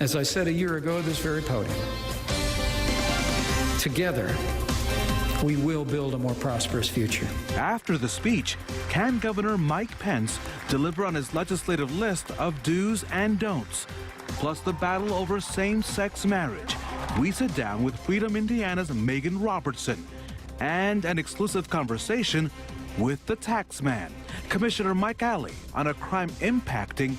As I said a year ago at this very podium, together, we will build a more prosperous future. After the speech, can Governor Mike Pence deliver on his legislative list of do's and don'ts? Plus the battle over same-sex marriage. We sit down with Freedom Indiana's Megan Robertson and an exclusive conversation with the tax man, Commissioner Mike Alley, on a crime impacting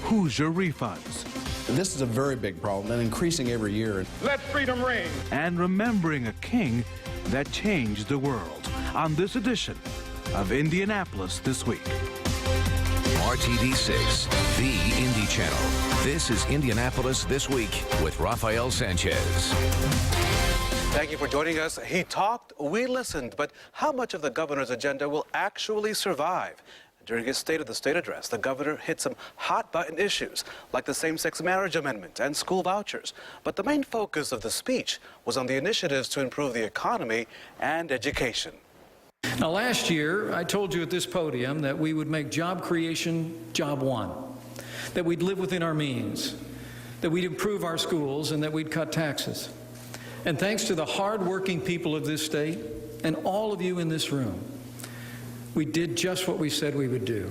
Hoosier refunds. This is a very big problem and increasing every year. Let freedom reign. And remembering a king that changed the world on this edition of Indianapolis This Week. RTD6, the Indy Channel. This is Indianapolis This Week with Rafael Sanchez. Thank you for joining us. He talked, we listened, but how much of the governor's agenda will actually survive? During his State of the State address, the governor hit some hot-button issues, like the same-sex marriage amendment and school vouchers. But the main focus of the speech was on the initiatives to improve the economy and education. Now, last year, I told you at this podium that we would make job creation job one, that we'd live within our means, that we'd improve our schools, and that we'd cut taxes. And thanks to the hard-working people of this state and all of you in this room, we did just what we said we would do.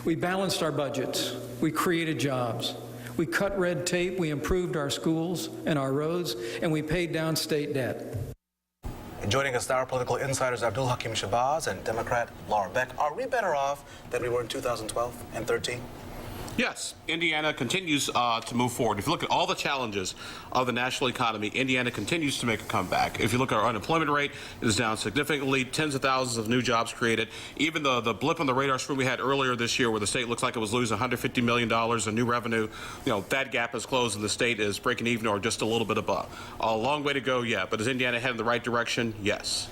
We balanced our budgets. We created jobs. We cut red tape. We improved our schools and our roads, and we paid down state debt. Joining us now are political insiders Abdul Hakim Shabazz and Democrat Laura Beck. Are we better off than we were in 2012 and 13? Yes, Indiana continues to move forward. If you look at all the challenges of the national economy, Indiana continues to make a comeback. If you look at our unemployment rate, it is down significantly, tens of thousands of new jobs created. Even the blip on the radar screen we had earlier this year where the state looks like it was losing $150 million in new revenue, that gap is closed and the state is breaking even or just a little bit above. A long way to go yet, but is Indiana heading in the right direction? Yes.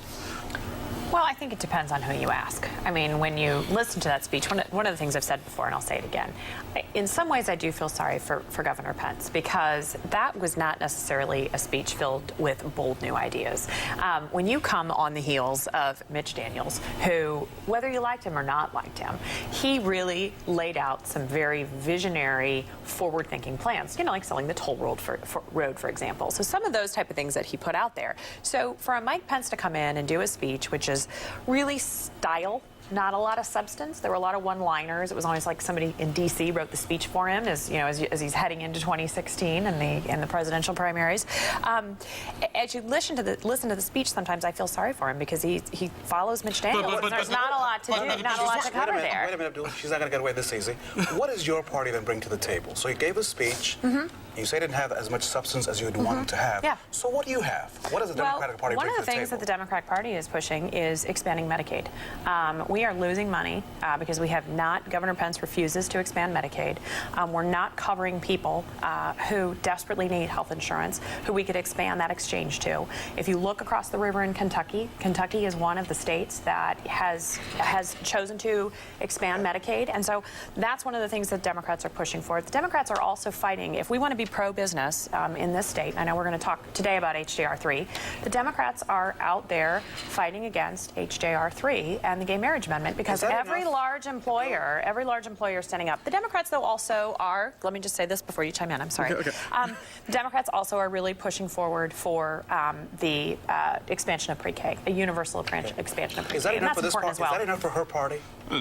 Well, I think it depends on who you ask. I mean, when you listen to that speech, one of the things I've said before, and I'll say it again, in some ways I do feel sorry for Governor Pence, because that was not necessarily a speech filled with bold new ideas. When you come on the heels of Mitch Daniels, who, whether you liked him or not liked him, he really laid out some very visionary, forward-thinking plans, like selling the toll road, for example. So some of those type of things that he put out there. So for a Mike Pence to come in and do a speech, which is really style, not a lot of substance. There were a lot of one-liners. It was almost like somebody in D.C. wrote the speech for him as he's heading into 2016 and the presidential primaries. As you listen to the speech, sometimes I feel sorry for him because he follows Mitch Daniels. There's not a lot to do, not a lot to cover there. Wait a minute, Abdul. She's not going to get away this easy. What does your party then bring to the table? So he gave a speech. You say it didn't have as much substance as you would want it to have. Yeah. So what do you have? What does the Democratic Party bring to the table? One of the things that the Democratic Party is pushing is expanding Medicaid. We are losing money because we have not, Governor Pence refuses to expand Medicaid. We're not covering people who desperately need health insurance, who we could expand that exchange to. If you look across the river in Kentucky, Kentucky is one of the states that has chosen to expand Medicaid. And so that's one of the things that Democrats are pushing for. The Democrats are also fighting, if we want to be pro-business in this state, I know we're going to talk today about HJR3, the Democrats are out there fighting against HJR3 and the gay marriage amendment because every large employer is standing up. The Democrats, though, also are, let me just say this before you chime in, I'm sorry. Okay. The Democrats also are really pushing forward for the expansion of pre-K, a universal expansion of pre-K. Is that enough for this party? As well. Is that enough for her party?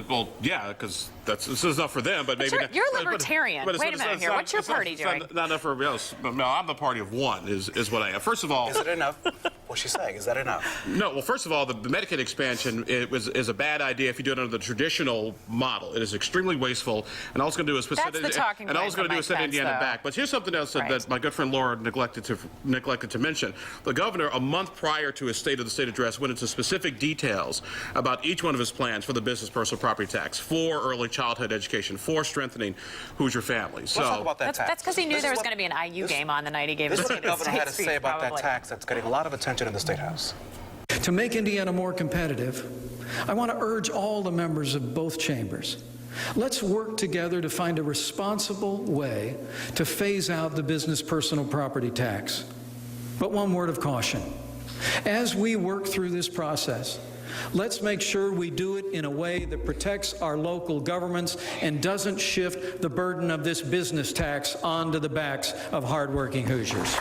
Well, yeah, because this is not for them, but maybe you're libertarian. Wait a minute here. What's your party doing? Not enough for everybody else. No, I'm the party of one. Is what I am. First of all, is it enough? What's she saying? Is that enough? No. Well, first of all, the Medicaid expansion is a bad idea if you do it under the traditional model. It is extremely wasteful, and all it's going to do is set Indiana back. But here's something else that my good friend Laura neglected to mention. The governor, a month prior to his State of the State address, went into specific details about each one of his plans for the business personal property tax, for early childhood education, for strengthening Hoosier families. Let's talk about that tax. That's because he knew there was going to be an IU game on the night he gave his State of the State speech. This is what the governor had to say about that tax that's getting a lot of attention in the State House. To make Indiana more competitive, I want to urge all the members of both chambers. Let's work together to find a responsible way to phase out the business personal property tax. But one word of caution. As we work through this process, Let's make sure we do it in a way that protects our local governments and doesn't shift the burden of this business tax onto the backs of hardworking Hoosiers.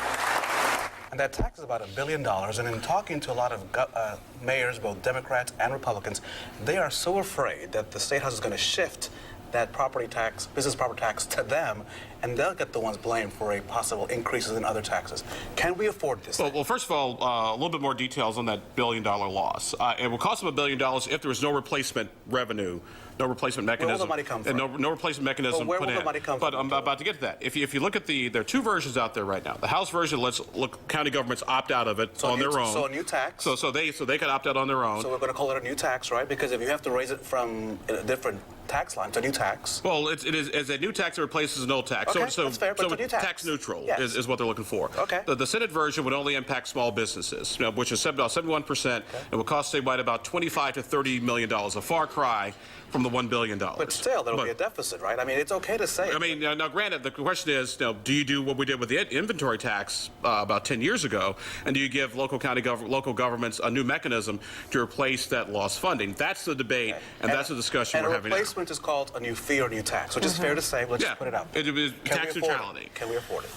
And that tax is about $1 billion. And in talking to a lot of mayors, both Democrats and Republicans, they are so afraid that the State House is going to shift that property tax, business property tax, to them, and they'll get the ones blamed for a possible increases in other taxes. Can we afford this? Well, first of all, a little bit more details on that $1 billion loss. It will cost them $1 billion if there was no replacement revenue, no replacement mechanism. Where will the money come from? And no replacement mechanism Well, where put will in. the money come but from? I'm about to get to that. If you look at there are two versions out there right now. The House version lets county governments opt out of it on their own. So a new tax. So they could opt out on their own. So we're going to call it a new tax, right? Because if you have to raise it from a different tax line, it's a new tax. Well, it is a new tax that replaces an old tax. Okay, so that's fair, but it's a new tax. Neutral Yes. is what they're looking for. Okay. The Senate version would only impact small businesses, which is about 71%. It would cost statewide about $25 to $30 million, a far cry from the $1 billion. But still, there will be a deficit, right? I mean, it's okay to say. I mean, now granted, the question is, do you do what we did with the inventory tax about 10 years ago, and do you give local governments a new mechanism to replace that lost funding? That's the debate, and that's the discussion we're having now. And a replacement is called a new fee or new tax, which is fair to say. Let's just put it out. It is tax neutrality. Can we afford it?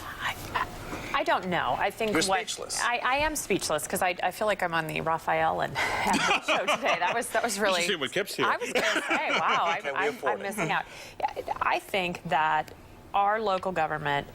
I don't know. I think You're speechless. I am speechless because I feel like I'm on the Raphael and Abdul show today. That was really. You should see what Kip's here. I was going to say, wow, I'm missing out. I think that our local government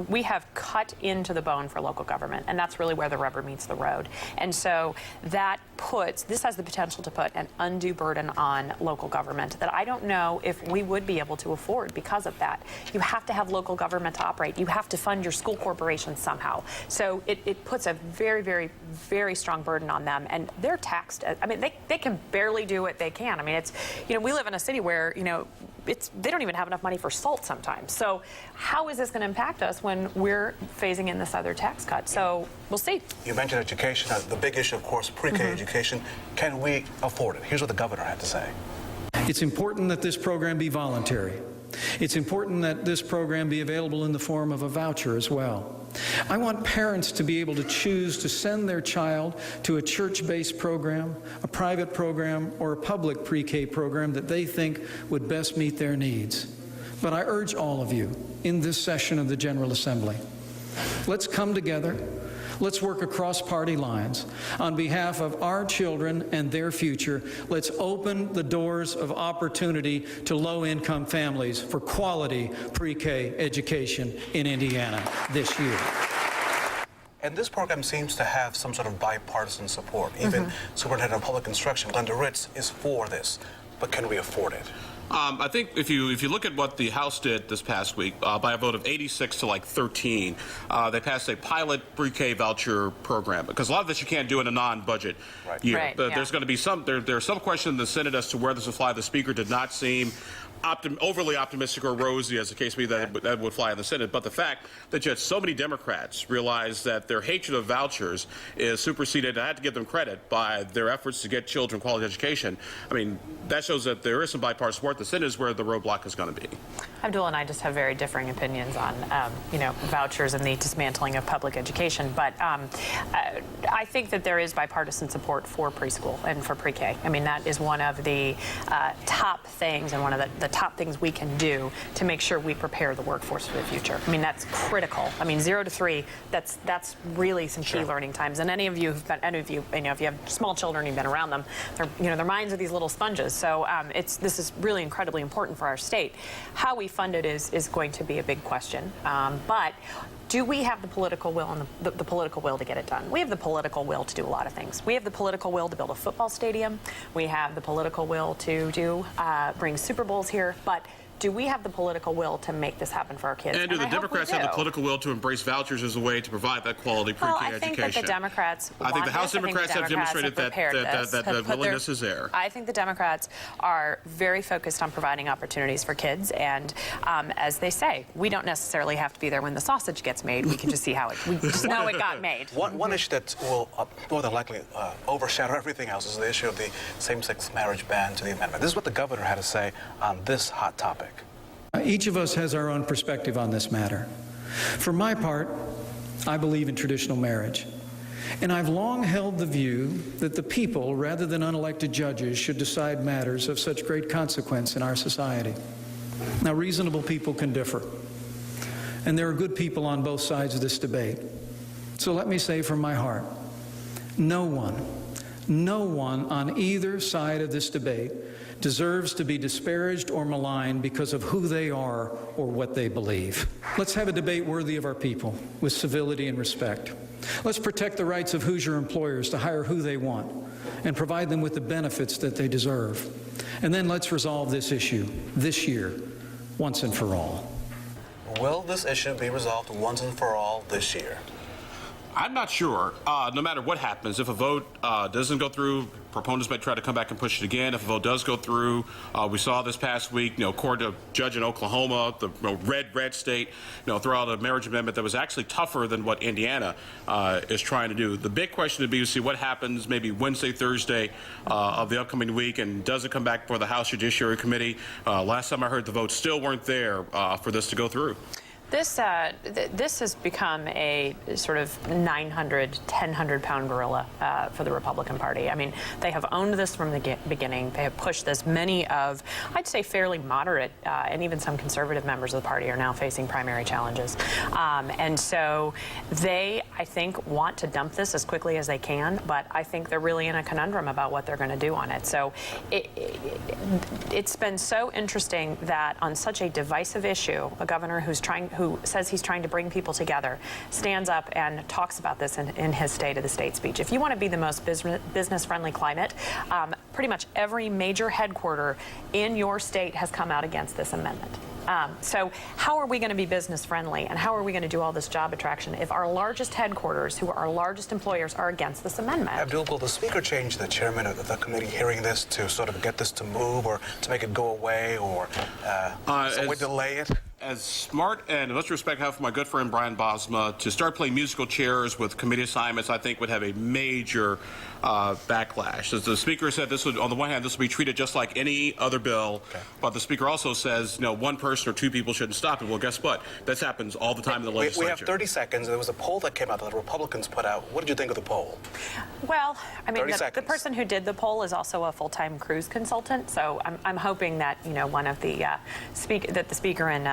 we have cut into the bone for local government, and that's really where the rubber meets the road. And so this has the potential to put an undue burden on local government that I don't know if we would be able to afford because of that. You have to have local government to operate. You have to fund your school corporations somehow. So it puts a very, very, very strong burden on them, and they're taxed. I mean, they can barely do what they can. I mean, we live in a city where, they don't even have enough money for salt sometimes. So how is this going to impact us when we're phasing in this other tax cut? So we'll see. You mentioned education. The big issue, of course, pre-K education. Can we afford it? Here's what the governor had to say. It's important that this program be voluntary. It's important that this program be available in the form of a voucher as well. I want parents to be able to choose to send their child to a church-based program, a private program, or a public pre-K program that they think would best meet their needs. But I urge all of you in this session of the General Assembly, let's come together. Let's work across party lines. On behalf of our children and their future, let's open the doors of opportunity to low-income families for quality pre-K education in Indiana this year. And this program seems to have some sort of bipartisan support. Even Superintendent of Public Instruction, Glenda Ritz, is for this. But can we afford it? I think if you look at what the House did this past week, by a vote of 86 to 13, they passed a pilot pre-K voucher program, because a lot of this you can't do in a non-budget year. Right, There's going to be there's some question in the Senate as to where this will fly. The Speaker did not seem overly optimistic or rosy, as the case may be, that would fly in the Senate. But the fact that you had so many Democrats realize that their hatred of vouchers is superseded, and I had to give them credit, by their efforts to get children quality education. I mean, that shows that there is some bipartisan support. The Senate is where the roadblock is going to be. Abdul and I just have very differing opinions on, vouchers and the dismantling of public education. But I think that there is bipartisan support for preschool and for pre-K. I mean, that is one of the top things and one of the top things we can do to make sure we prepare the workforce for the future. I mean, that's critical. I mean, 0 to 3, that's really some key learning times. And if you have small children, you've been around them, their minds are these little sponges. So this is really incredibly important for our state. How we fund it is going to be a big question. But do we have the political will and the political will to get it done? We have the political will to do a lot of things. We have the political will to build a football stadium. We have the political will to bring Super Bowls here. But do we have the political will to make this happen for our kids? And do the Democrats have the political will to embrace vouchers as a way to provide that quality pre-K education? I think that the Democrats I think the House Democrats have demonstrated that the willingness is there. I think the Democrats are very focused on providing opportunities for kids. And as they say, we don't necessarily have to be there when the sausage gets made. We can just see how we just know it got made. One issue that will more than likely overshadow everything else is the issue of the same-sex marriage ban to the amendment. This is what the governor had to say on this hot topic. Each of us has our own perspective on this matter. For my part, I believe in traditional marriage. And I've long held the view that the people, rather than unelected judges, should decide matters of such great consequence in our society. Now, reasonable people can differ, and there are good people on both sides of this debate. So let me say from my heart, no one on either side of this debate deserves to be disparaged or maligned because of who they are or what they believe. Let's have a debate worthy of our people, with civility and respect. Let's protect the rights of Hoosier employers to hire who they want and provide them with the benefits that they deserve. And then let's resolve this issue this year, once and for all. Will this issue be resolved once and for all this year? I'm not sure. No matter what happens, if a vote doesn't go through, proponents might try to come back and push it again. If a vote does go through, we saw this past week, according to a judge in Oklahoma, the red state, throw out a marriage amendment that was actually tougher than what Indiana is trying to do. The big question would be to see what happens maybe Wednesday, Thursday of the upcoming week, and does it come back before the House Judiciary Committee? Last time I heard, the votes still weren't there for this to go through. This has become a sort of 1,000-pound gorilla for the Republican Party. I mean, they have owned this from the beginning. They have pushed this. Many of, I'd say, fairly moderate and even some conservative members of the party are now facing primary challenges. And so they, I think, want to dump this as quickly as they can, but I think they're really in a conundrum about what they're going to do on it. So it's been so interesting that on such a divisive issue, a governor who says he's trying to bring people together, stands up and talks about this in his State of the State speech. If you want to be the most business-friendly climate, pretty much every major headquarter in your state has come out against this amendment. So how are we going to be business-friendly, and how are we going to do all this job attraction if our largest headquarters, who are our largest employers, are against this amendment? Abdul, will the Speaker change the chairman of the committee hearing this to sort of get this to move, or to make it go away, or some way delay it? As smart and much respect I have for my good friend Brian Bosma, to start playing musical chairs with committee assignments, I think would have a major backlash. As the Speaker said, this would, on the one hand, this would be treated just like any other bill, but the Speaker also says, one person or two people shouldn't stop it. Well, guess what? This happens all the time in the legislature. We have 30 seconds. There was a poll that came out that the Republicans put out. What did you think of the poll? Well, I mean, the person who did the poll is also a full-time cruise consultant, so I'm hoping that one of the the Speaker and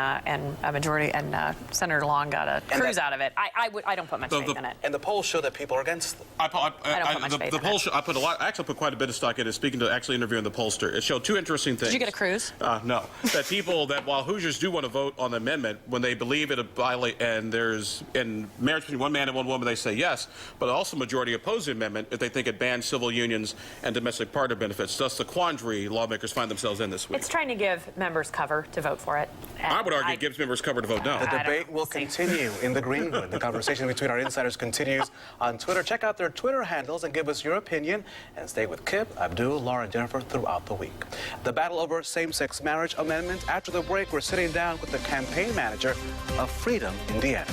a majority and Senator Long got a cruise out of it. I don't put much faith in it. And the polls show that people are against them. I don't put much faith in it. I actually put quite a bit of stock into speaking to actually interviewing the pollster. It showed two interesting things. Did you get a cruise? No. That people that while Hoosiers do want to vote on the amendment, when they believe it violate and there's in marriage between one man and one woman, they say yes, but also majority oppose the amendment if they think it bans civil unions and domestic partner benefits. Thus the quandary lawmakers find themselves in this week. It's trying to give members cover to vote for it. I would argue it gives members cover to vote no. The debate will continue in the Greenwood. The conversation between our insiders continues on Twitter. Check out their Twitter handles and give us your opinion. And stay with Kip, Abdul, Laura, and Jennifer throughout the week. The battle over same-sex marriage amendment. After the break, we're sitting down with the campaign manager of Freedom, Indiana.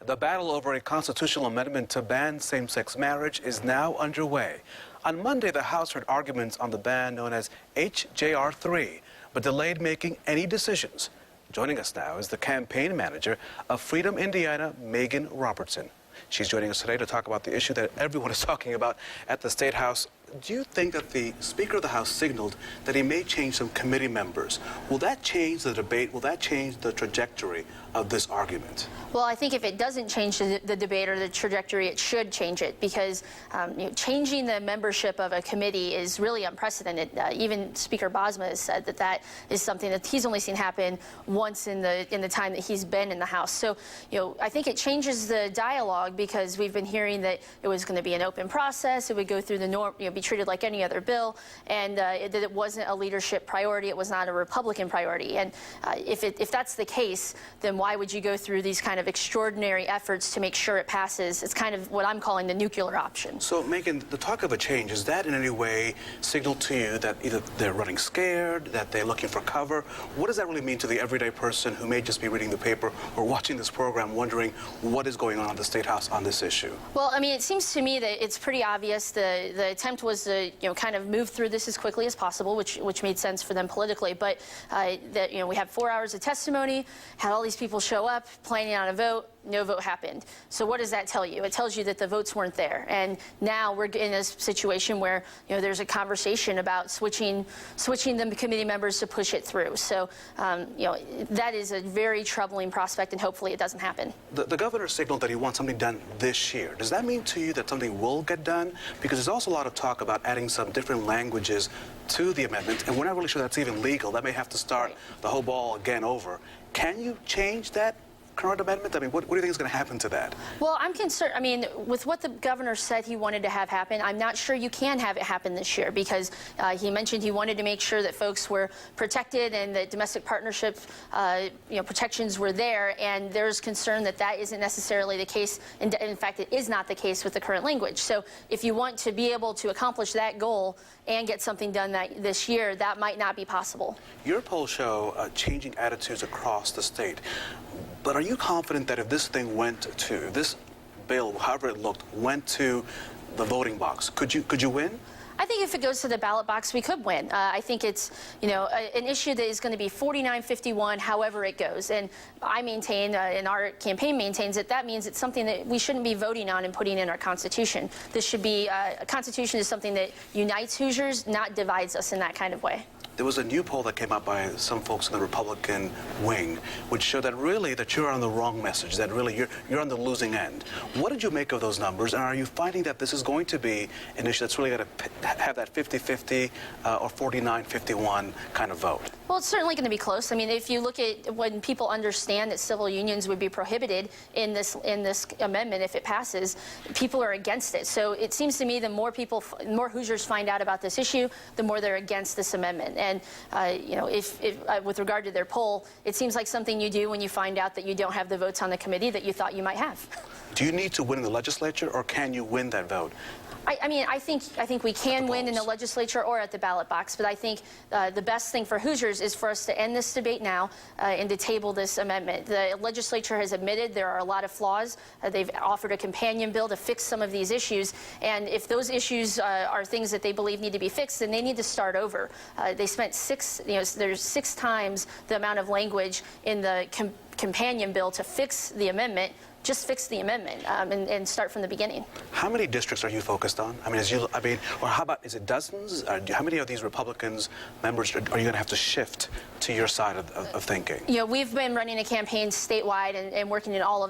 The battle over a constitutional amendment to ban same-sex marriage is now underway. On Monday, the House heard arguments on the ban known as HJR3, but delayed making any decisions. Joining us now is the campaign manager of Freedom, Indiana, Megan Robertson. She's joining us today to talk about the issue that everyone is talking about at the State House. Do you think that the Speaker of the House signaled that he may change some committee members? Will that change the debate? Will that change the trajectory of this argument? Well, I think if it doesn't change the debate or the trajectory, it should change it, because changing the membership of a committee is really unprecedented. Even Speaker Bosma has said that that is something that he's only seen happen once in the time that he's been in the House. So, I think it changes the dialogue, because we've been hearing that it was going to be an open process. It would go through the norm, be treated like any other bill, and that it wasn't a leadership priority. It was not a Republican priority. And if that's the case, then why would you go through these kind of extraordinary efforts to make sure it passes? It's kind of what I'm calling the nuclear option. So, Megan, the talk of a change, is that in any way signal to you that either they're running scared, that they're looking for cover? What does that really mean to the everyday person who may just be reading the paper or watching this program wondering what is going on at the State House on this issue? Well, I mean, it seems to me that it's pretty obvious. The attempt was to kind of move through this as quickly as possible, which made sense for them politically. But that we had 4 hours of testimony, had all these people show up, planning on a vote. no vote happened. So what does that tell you? It tells you that the votes weren't there. And now we're in a situation where, there's a conversation about switching the committee members to push it through. So, that is a very troubling prospect, and hopefully it doesn't happen. The governor signaled that he wants something done this year. Does that mean to you that something will get done? Because there's also a lot of talk about adding some different languages to the amendment, and we're not really sure that's even legal. That may have to start the whole ball again over. Can you change that current amendment? I mean, what do you think is going to happen to that? Well, I'm concerned. I mean, with what the governor said he wanted to have happen, I'm not sure you can have it happen this year, because he mentioned he wanted to make sure that folks were protected and that domestic partnership protections were there, and there's concern that that isn't necessarily the case. In fact, it is not the case with the current language. So if you want to be able to accomplish that goal and get something done this year, that might not be possible. Your polls show changing attitudes across the state. But are you confident that if this thing this bill, however it looked, went to the voting box, could you win? I think if it goes to the ballot box, we could win. I think it's, an issue that is going to be 49-51, however it goes. And I maintain, and our campaign maintains, that means it's something that we shouldn't be voting on and putting in our Constitution. This should be, a Constitution is something that unites Hoosiers, not divides us in that kind of way. There was a new poll that came out by some folks in the Republican wing, which showed that really that you're on the wrong message, that really you're on the losing end. What did you make of those numbers, and are you finding that this is going to be an issue that's really going to have that 50-50 or 49-51 kind of vote? Well, it's certainly going to be close. I mean, if you look at when people understand that civil unions would be prohibited in this amendment if it passes, people are against it. So it seems to me the more Hoosiers find out about this issue, the more they're against this amendment. And if with regard to their poll, it seems like something you do when you find out that you don't have the votes on the committee that you thought you might have. Do you need to win in the legislature, or can you win that vote? I think we can win in the legislature or at the ballot box, but I think the best thing for Hoosiers is for us to end this debate now and to table this amendment. The legislature has admitted there are a lot of flaws. They've offered a companion bill to fix some of these issues, and if those issues are things that they believe need to be fixed, then they need to start over. They spent there's 6 times the amount of language in the companion bill to fix the amendment. Just fix the amendment and start from the beginning. How many districts are you focused on? I mean, or how about, is it dozens? How many of these Republicans members are you going to have to shift to your side of thinking? We've been running a campaign statewide and working in all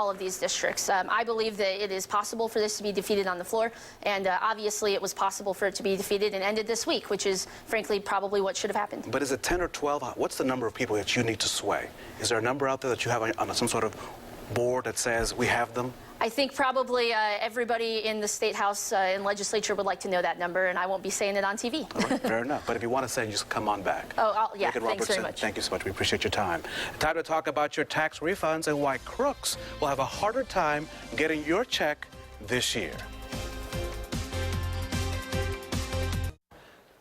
of these districts. I believe that it is possible for this to be defeated on the floor, and obviously it was possible for it to be defeated and ended this week, which is frankly probably what should have happened. But is it 10 or 12? What's the number of people that you need to sway? Is there a number out there that you have on some sort of board that says we have them? I think probably everybody in the State House and legislature would like to know that number, and I won't be saying it on TV. All right, fair enough. But if you want to say it, just come on back. Oh, yeah, Megan thanks Robertson, very much. Thank you so much. We appreciate your time. Time to talk about your tax refunds and why crooks will have a harder time getting your check this year.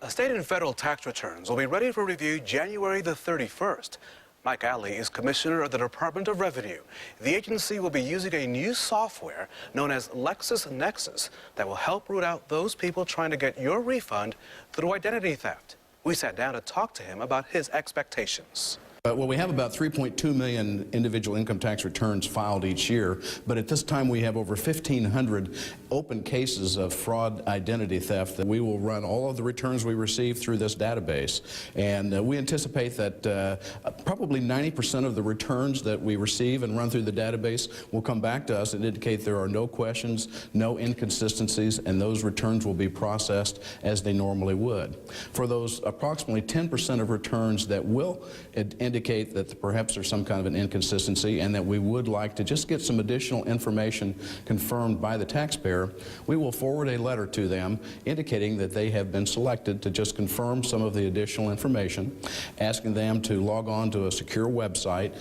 State and federal tax returns will be ready for review January the 31st. Mike Alley is commissioner of the Department of Revenue. The agency will be using a new software known as LexisNexis that will help root out those people trying to get your refund through identity theft. We sat down to talk to him about his expectations. Well, we have about 3.2 million individual income tax returns filed each year, but at this time we have over 1,500 open cases of fraud identity theft that we will run all of the returns we receive through this database. And we anticipate that probably 90% of the returns that we receive and run through the database will come back to us and indicate there are no questions, no inconsistencies, and those returns will be processed as they normally would. For those approximately 10% of returns that will indicate that perhaps there's some kind of an inconsistency and that we would like to just get some additional information confirmed by the taxpayer, we will forward a letter to them indicating that they have been selected to just confirm some of the additional information, asking them to log on to a secure website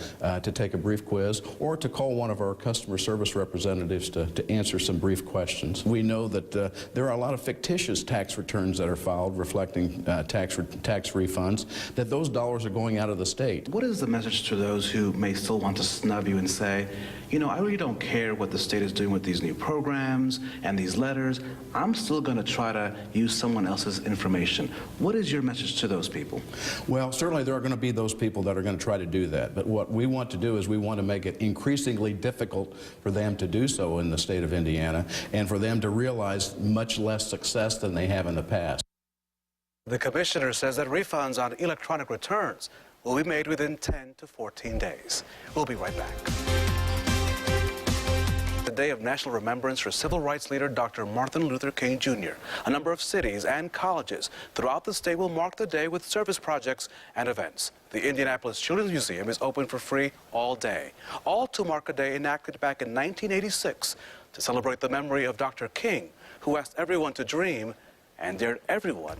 to take a brief quiz or to call one of our customer service representatives to answer some brief questions. We know that there are a lot of fictitious tax returns that are filed reflecting tax refunds, that those dollars are going out of the state. state. What is the message to those who may still want to snub you and say, you know, I really don't care what the state is doing with these new programs and these letters. I'm still going to try to use someone else's information. What is your message to those people? Well, certainly there are going to be those people that are going to try to do that. But what we want to do is we want to make it increasingly difficult for them to do so in the state of Indiana and for them to realize much less success than they have in the past. The commissioner says that refunds on electronic returns will be made within 10 to 14 days. We'll be right back. The day of national remembrance for civil rights leader Dr. Martin Luther King Jr. A number of cities and colleges throughout the state will mark the day with service projects and events. The Indianapolis Children's Museum is open for free all day, all to mark a day enacted back in 1986 to celebrate the memory of Dr. King, who asked everyone to dream and dared everyone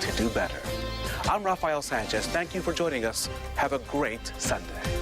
to do better. I'm Rafael Sanchez. Thank you for joining us. Have a great Sunday.